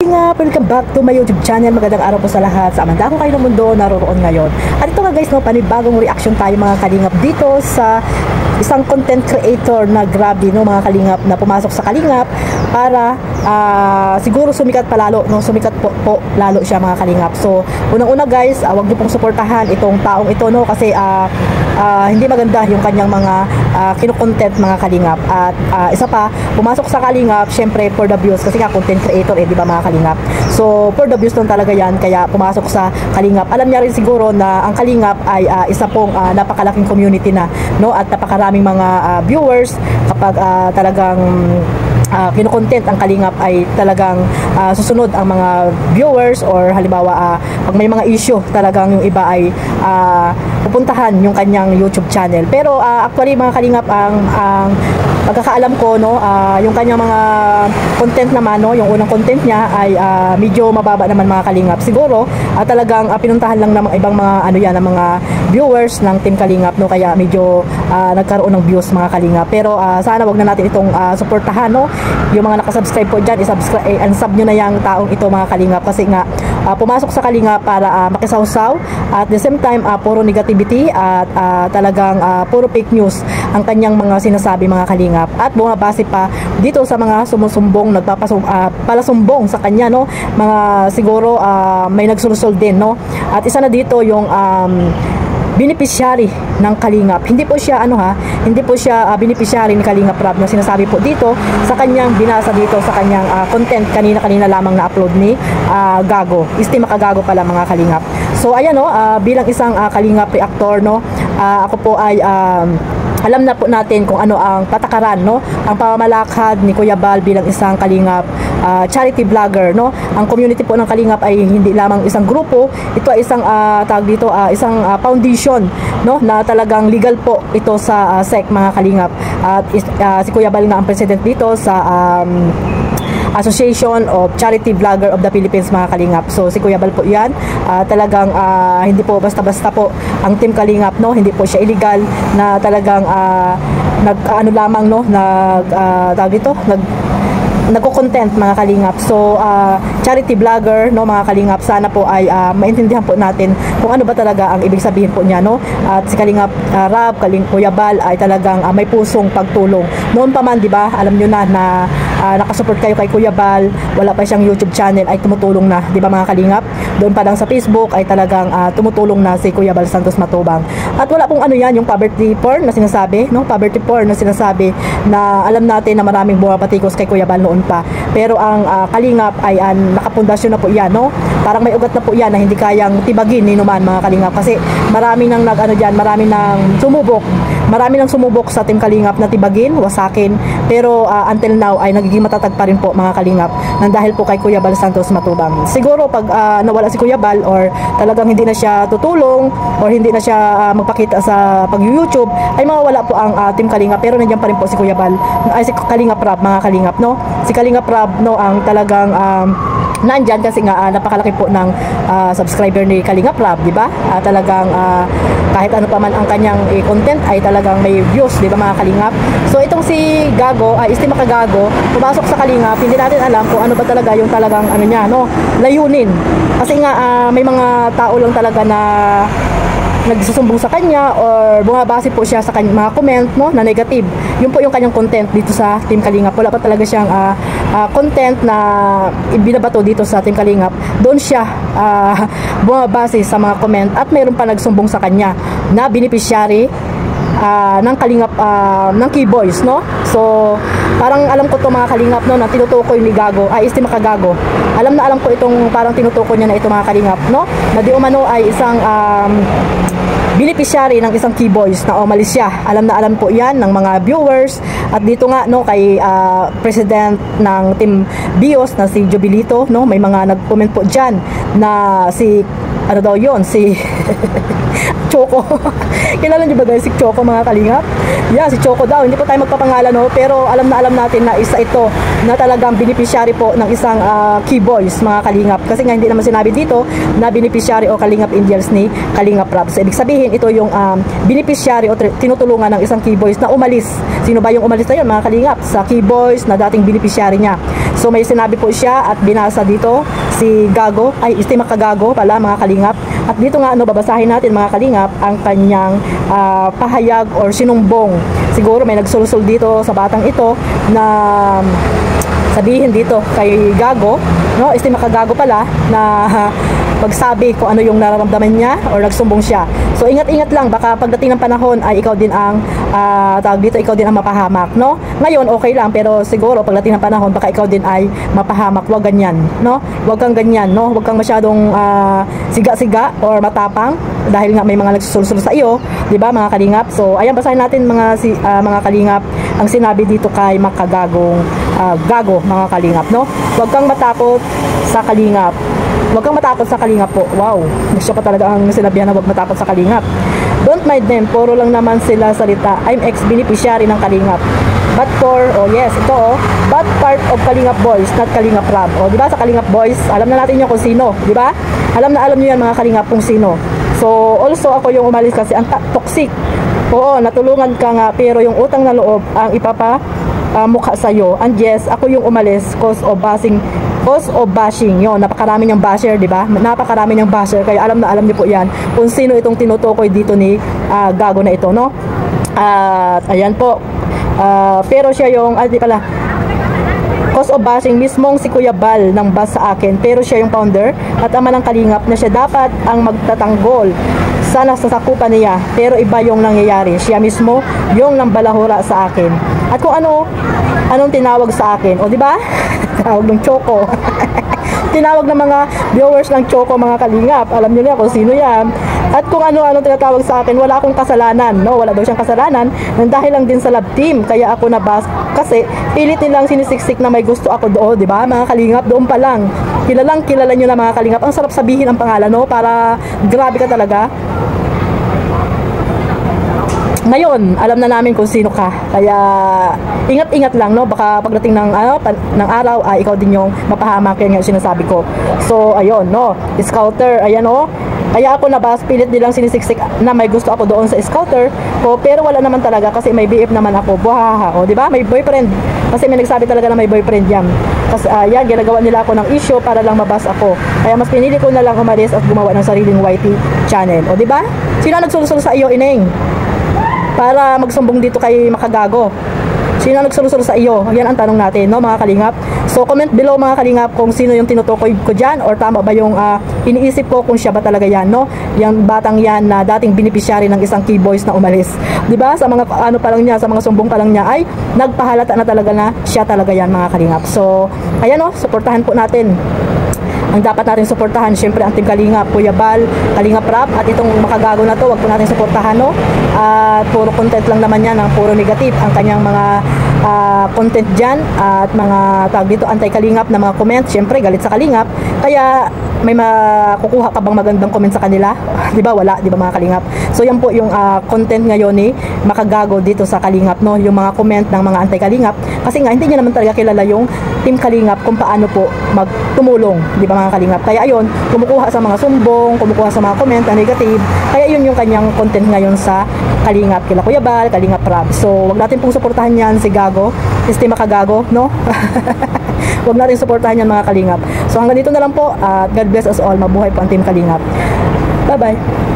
Kalingap! Welcome back to my YouTube channel. Magandang araw po sa lahat. Sa amanda akong kayo ng mundo, naroroon ngayon. At ito nga guys, no, panibagong reaction tayo mga Kalingap dito sa isang content creator na grabe, no, mga Kalingap, na pumasok sa Kalingap para siguro sumikat palalo, no, sumikat po lalo siya mga Kalingap. So, unang-una guys, wag niyo pong suportahan itong taong ito, no, kasi hindi maganda yung kanyang mga kino-content mga Kalingap. At isa pa, pumasok sa Kalingap syempre for the views, kasi nga content creator di ba mga Kalingap. So for the views lang talaga yan, kaya pumasok sa Kalingap. Alam niya rin siguro na ang Kalingap ay isa pong napakalaking community na, no, at napakaraming mga viewers kapag talagang kino-content ang Kalingap ay talagang susunod ang mga viewers, or halimbawa pag may mga issue talagang yung iba ay pupuntahan yung kanyang YouTube channel. Pero actually mga Kalingap, ang pagkakaalam ko, no, yung kanyang mga content naman, no, yung unang content niya ay medyo mababa naman mga Kalingap. Siguro talagang pinuntahan lang ng ibang mga ng mga viewers ng Team Kalingap, no, kaya medyo nagkaroon ng views mga Kalingap. Pero sana wag na natin itong suportahan, no. Yung mga nakasubscribe po dyan, unsub nyo na yung taong ito mga Kalingap, kasi nga pumasok sa Kalingap para makisawsaw, at the same time puro negativity at talagang puro fake news ang kanyang mga sinasabi mga Kalingap, at bumabase pa dito sa mga sumusumbong, palasumbong sa kanya, no, mga siguro may nagsulusol din, no. At isa na dito yung beneficiary ng Kalingap. Hindi po siya hindi po siya beneficiary ni Kalingap Rob na sinasabi po dito sa kanyang binasa dito sa kanyang content kanina lamang na upload ni Gago. Makagago pala mga Kalingap. So ayan, no, bilang isang Kalingap reactor, no, ako po ay alam na po natin kung ano ang patakaran, no, ang pamamalakad ni Kuya Bal bilang isang Kalingap charity vlogger, no. Ang community po ng Kalingap ay hindi lamang isang grupo, ito ay isang isang foundation, no, na talagang legal po ito sa SEC mga Kalingap. At si Kuya Bal nga ang president dito sa Association of Charity Vlogger of the Philippines mga Kalingap. So si Kuya Bal po yan, talagang hindi po basta-basta po ang Team Kalingap, no, hindi po siya illegal na talagang lamang, no, nagko-content mga Kalingap. So charity vlogger, no, mga Kalingap, sana po ay maintindihan po natin kung ano ba talaga ang ibig sabihin po niya, no. At si Kalingap Rob, Kuya Bal ay talagang may pusong pagtulong. Noon pa man, di ba, alam niyo na nakasupport kayo kay Kuya Bal, wala pa siyang YouTube channel, ay tumutulong na, di ba mga Kalingap? Doon pa lang sa Facebook ay talagang tumutulong na si Kuya Bal Santos Matubang. At wala pong yung poverty porn na sinasabi, no, poverty porn na sinasabi, na alam natin na maraming bumapatikos kay Kuya Bal noon pa. Pero ang Kalingap ay nakapundasyon na po yan, no. Parang may ugat na po yan na hindi kayang tibagin ni Numan mga Kalingap, kasi marami nang marami nang sumubok sa Team Kalingap na tibagin, wasakin, pero until now ay nagiging matatag pa rin po mga Kalingap, nang dahil po kay Kuya Bal Santos Matubang. Siguro pag nawala si Kuya Bal, or talagang hindi na siya tutulong, or hindi na siya magpakita sa pag-YouTube, ay mawawala po ang Team Kalingap. Pero nandiyan pa rin po si Kuya Bal, si Kalingap Rob mga Kalingap, no. Si Kalingap Rob, no, ang talagang nandyan kasi nga napakalaki po ng subscriber ni Kalingap Rob, di ba? Talagang kahit ano pa man ang kanyang content ay talagang may views, di ba mga Kalingap? So itong si Gago, Makagago, pumasok sa Kalingap, hindi natin alam kung ano ba talaga yung talagang niya, no, layunin. Kasi nga may mga tao lang talaga na nagsusumbong sa kanya, or bumabase po siya sa kanyang mga comment, no, na negative. Yun po yung kanyang content dito sa Team Kalingap. Wala pa talaga siyang content na ibinabato dito sa Team Kalingap. Doon siya bumabase sa mga comment, at mayroon pa nagsumbong sa kanya na beneficiary ng Kalingap, ng Keyboys, no. So parang alam ko to mga Kalingap, no, na tinutukoy ni Gago ay Makagago. Alam ko itong parang tinutukoy niya na ito mga Kalingap, no, na di umano ay isang beneficiary ng isang Keyboys na umalis siya. Alam na alam po yan ng mga viewers. At dito nga, no, kay president ng Team Bios na si Jobilito, no, may mga nag-comment po dyan na si ano daw yun, si Choco. Kilala niyo ba guys si Choco mga kalingap? Yeah, si Choco daw. Hindi po tayo magpapangalan, no? Pero alam natin na isa ito na talagang beneficiary po ng isang key boys mga kalingap. Kasi nga hindi naman sinabi dito na beneficiary o kalingap angels ni Kalingap Rab. So ibig sabihin ito yung beneficiary o tinutulungan ng isang key boys na umalis. Sino ba yung umalis na yun mga kalingap? Sa key boys na dating beneficiary niya. So may sinabi po siya at binasa dito si Gago, ay Estima Kagago pala mga kalingap. At dito nga babasahin natin mga kalingap ang kanyang pahayag or sinumbong. Siguro may nagsulsul dito sa batang ito na sabihin dito kay Gago, no? Estima Kagago pala na magsabi kung ano yung nararamdaman niya or nagsumbong siya. So ingat-ingat lang, baka pagdating ng panahon ay ikaw din ang tawag dito, ikaw din ang mapahamak, no? Ngayon okay lang, pero siguro pagdating ng panahon baka ikaw din ay mapahamak. Huwag ganyan, no? Huwag kang ganyan, no? Huwag kang masyadong siga-siga or matapang dahil nga may mga nagsusulsul sa iyo, 'di ba mga kalingap? So ayan, basahin natin mga kalingap ang sinabi dito kay Makagagong Gago mga kalingap, no? Huwag kang matakot sa kalingap. Huwag kang matakot sa kalingap po. Wow, gusto ko talaga ang sinabihan na huwag matakot sa kalingap. Don't mind them, puro lang naman sila salita. I'm ex-beneficiary ng kalingap. But but part of Kalingap Boys, not Kalingap Rab. O, di ba sa Kalingap Boys, alam na natin yun kung sino, di ba? Alam niyo yan mga kalingap kung sino. So, also ako yung umalis kasi ang toxic. Oo, natulungan ka nga, pero yung utang na loob ang mukha sa'yo. And yes, ako yung umalis cause of bashing. Yun, napakarami niyang basher, di ba? Napakarami niyang basher, kaya alam niyo po yan kung sino itong tinutukoy dito ni Gago na ito, no? Ayan po. Pero siya yung, cause of bashing, mismong si Kuya Bal nang bas sa akin, pero siya yung founder at ama ng kalingap na siya dapat ang magtatanggol sa nasasakupan niya, pero iba yung nangyayari. Siya mismo yung nambalahura sa akin. At kung anong tinawag sa akin, o di ba? Tawag ng Choco. Tinawag ng mga viewers ng Choco mga kalingap. Alam niyo na kung sino yan. At kung ano-ano tinatawag sa akin, wala akong kasalanan, no? Wala daw siyang kasalanan, nang dahil lang din sa love team. Kaya ako nabas kasi pilit nilang sinisiksik na may gusto ako doon, di ba? Mga kalingap, doon pa lang. Kilala niyo na mga kalingap. Ang sarap sabihin ang pangalan, no? Para grabe ka talaga. Ngayon, alam na namin kung sino ka. Kaya ingat-ingat lang, no? Baka pagdating ng araw ay ikaw din yung mapahamak, kaya nga sinasabi ko. So ayun, no? Scouter, ayan, no? Kaya ako nabas, pilit nilang sinisiksik na may gusto ako doon sa scouter ko, pero wala naman talaga kasi may BF naman ako. Buhaha, o, di ba? May boyfriend. Kasi may nagsabi talaga na may boyfriend yan. Kasi yan, ginagawa nila ako ng issue para lang mabas ako. Kaya mas pinili ko na lang umalis at gumawa ng sariling YT channel. O, di ba? Sino nagsulusol sa iyo, Ineng? Para magsumbong dito kay Makagago. Sino nagsulusol sa iyo? Yan ang tanong natin, no mga kalingap. So comment below mga kalingap kung sino yung tinutukoy ko dyan, or tama ba yung iniisip ko, kung siya ba talaga yan, no? Yung batang yan na dating beneficiary ng isang key boys na umalis. 'Di ba? Sa mga pa lang niya, sa mga sumbong pa lang niya ay nagpahalata na talaga na siya talaga yan mga kalingap. So ayan, no, suportahan po natin. Ang dapat natin suportahan, syempre ang Team Kalingap, Kuya Bal, Kalingap Rab, at itong Makagago na to, wag po natin suportahan, no? At puro content lang naman yan, ang puro negative ang kanyang mga content dyan, at mga tawag dito anti-Kalingap na mga comment, syempre galit sa Kalingap. Kaya may makukuha ka bang magandang comment sa kanila? Di ba? Wala, di ba mga Kalingap? So yan po yung content ngayon ni Makagago dito sa Kalingap, no? Yung mga comment ng mga anti-Kalingap, kasi nga hindi niya naman talaga kilala yung Team Kalingap kung paano po magtumulong, di ba mga Kalingap? Kaya ayun, kumukuha sa mga sumbong, kumukuha sa mga comment na negative. Kaya yun yung kanyang content ngayon sa Kalingap, kila Kuya Bal, Kalingap Rab. So wag natin pong suportahan yan si Gago, Estima Kagago, no? Wag natin suportahan yan mga Kalingap. So hanggang dito na lang po, at God bless us all. Mabuhay po ang Team Kalingap. Bye bye.